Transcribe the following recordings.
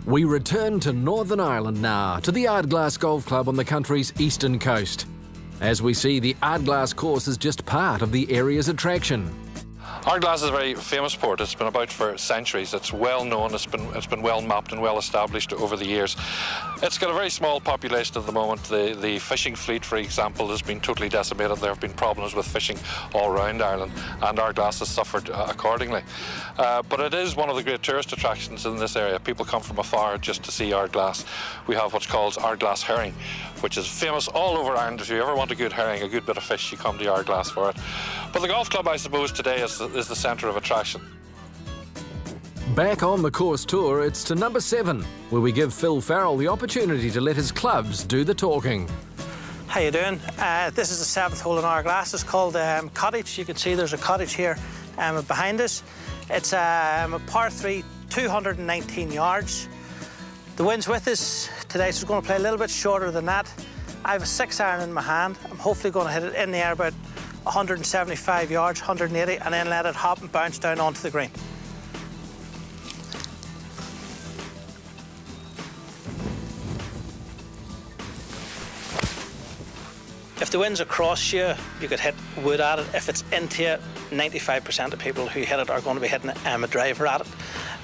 We return to Northern Ireland now, to the Ardglass Golf Club on the country's eastern coast. As we see, the Ardglass course is just part of the area's attraction. Ardglass is a very famous port. It's been about for centuries. It's well known. It's been well mapped and well established over the years. It's got a very small population at the moment. The fishing fleet, for example, has been totally decimated. There have been problems with fishing all around Ireland, and Ardglass has suffered accordingly. But it is one of the great tourist attractions in this area. People come from afar just to see Ardglass. We have what's called Ardglass herring, which is famous all over Ireland. If you ever want a good herring, a good bit of fish, you come to Ardglass for it. But the golf club, I suppose, today is the centre of attraction. Back on the course tour, it's to number 7, where we give Phil Farrell the opportunity to let his clubs do the talking. How you doing? This is the 7th hole in Ardglass. It's called Cottage. You can see there's a cottage here behind us. It's a par 3, 219 yards. The wind's with us today, so we're going to play a little bit shorter than that. I have a 6-iron in my hand. I'm hopefully going to hit it in the air about 175 yards, 180, and then let it hop and bounce down onto the green. If the wind's across you, you could hit wood at it. If it's into you, 95% of people who hit it are going to be hitting a driver at it.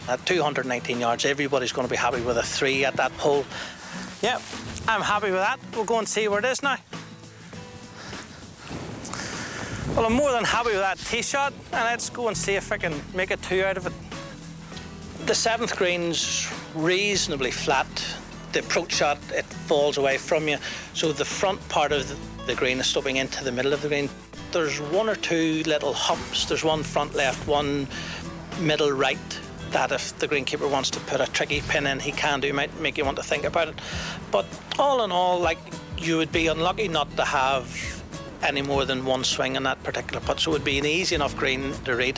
At 219 yards, everybody's going to be happy with a 3 at that hole. Yeah, I'm happy with that. We'll go and see where it is now. Well, I'm more than happy with that tee shot, and let's go and see if I can make a 2 out of it. The 7th green's reasonably flat. The approach shot, it falls away from you, so the front part of the green is sloping into the middle of the green. There's 1 or 2 little humps. There's one front left, one middle right, that if the greenkeeper wants to put a tricky pin in, he can do. Might make you want to think about it. But all in all, like, you would be unlucky not to have any more than one swing in that particular putt, so it would be an easy enough green to read.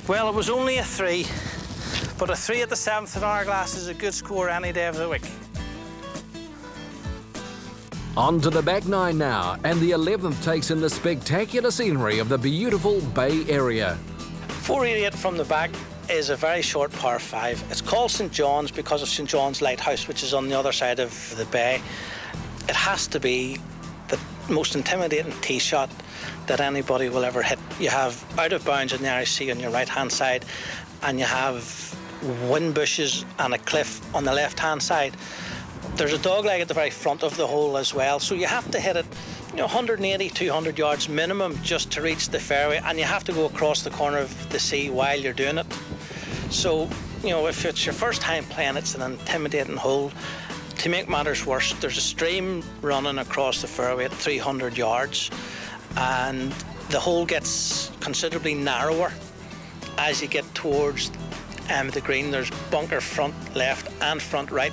Well, it was only a 3, but a 3 at the 7th in Ardglass is a good score any day of the week. On to the back 9 now, and the 11th takes in the spectacular scenery of the beautiful Bay area. 488 from the back is a very short par 5. It's called St John's because of St John's Lighthouse, which is on the other side of the bay. It has to be the most intimidating tee shot that anybody will ever hit. You have out of bounds in the Irish Sea on your right-hand side, and you have wind bushes and a cliff on the left-hand side. There's a dogleg at the very front of the hole as well, so you have to hit it, 180, 200 yards minimum just to reach the fairway, and you have to go across the corner of the sea while you're doing it. So, if it's your first time playing, it's an intimidating hole. To make matters worse, there's a stream running across the fairway at 300 yards, and the hole gets considerably narrower as you get towards the green. There's bunker front left and front right,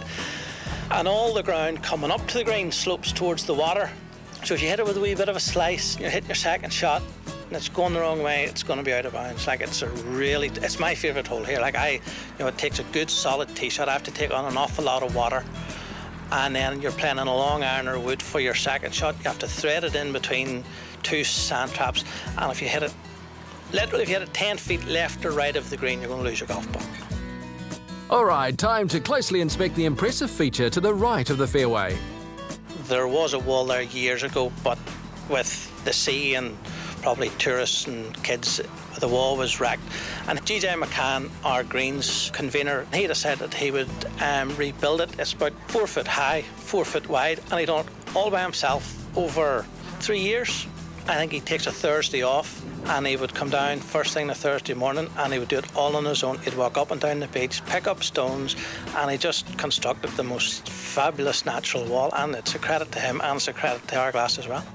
and all the ground coming up to the green slopes towards the water. So if you hit it with a wee bit of a slice, you're hitting your second shot, and it's going the wrong way, it's going to be out of bounds. Like, it's my favourite hole here. Like, it takes a good solid tee shot. I have to take on an awful lot of water, and then you're playing in a long iron or wood for your second shot. You have to thread it in between 2 sand traps, and if you hit it, literally, if you hit it 10 feet left or right of the green, you're going to lose your golf ball. All right, time to closely inspect the impressive feature to the right of the fairway. There was a wall there years ago, but with the sea and probably tourists and kids, the wall was wrecked. And GJ McCann, our greens convener, he decided he would rebuild it. It's about 4 foot high, 4 foot wide, and he done it all by himself over 3 years. I think he takes a Thursday off, and he would come down first thing the Thursday morning, and he would do it all on his own. He'd walk up and down the beach, pick up stones, and he just constructed the most fabulous natural wall, and it's a credit to him, and it's a credit to Ardglass as well.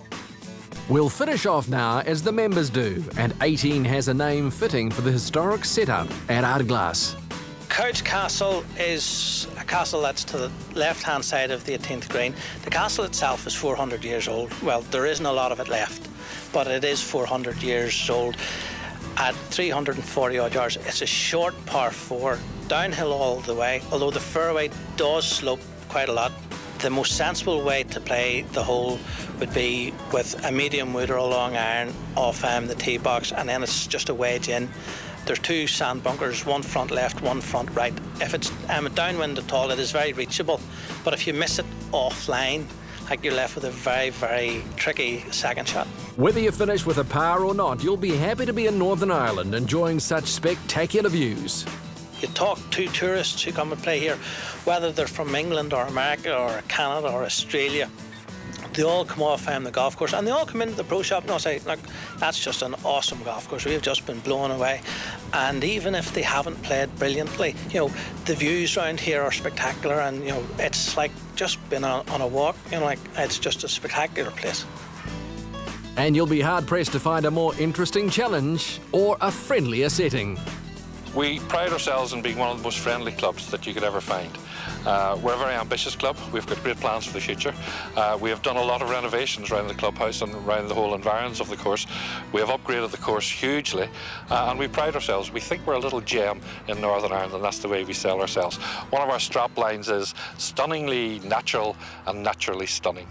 We'll finish off now as the members do, and 18 has a name fitting for the historic setup at Ardglass. Couch Castle is a castle that's to the left-hand side of the 18th green. The castle itself is 400 years old. Well, there isn't a lot of it left, but it is 400 years old. At 340 odd yards, it's a short par 4. downhill all the way, although the fairway does slope quite a lot. The most sensible way to play the hole would be with a medium wood or a long iron off the tee box, and then it's just a wedge in. There's two sand bunkers, one front left, one front right. If it's downwind at all, it is very reachable, but if you miss it offline, like, you're left with a very, very tricky second shot. Whether you finish with a par or not, you'll be happy to be in Northern Ireland enjoying such spectacular views. You talk to tourists who come and play here, whether they're from England or America or Canada or Australia, they all come off the golf course, and they all come into the pro shop and they'll say, look, that's just an awesome golf course, we've just been blown away. And even if they haven't played brilliantly, you know, the views around here are spectacular, and, you know, it's like just being on a walk, you know, like, it's just a spectacular place. And you'll be hard-pressed to find a more interesting challenge or a friendlier setting. We pride ourselves in being one of the most friendly clubs that you could ever find. We're a very ambitious club. We've got great plans for the future. We have done a lot of renovations around the clubhouse and around the whole environs of the course. We have upgraded the course hugely, and we pride ourselves. We think we're a little gem in Northern Ireland, and that's the way we sell ourselves. One of our strap lines is stunningly natural and naturally stunning.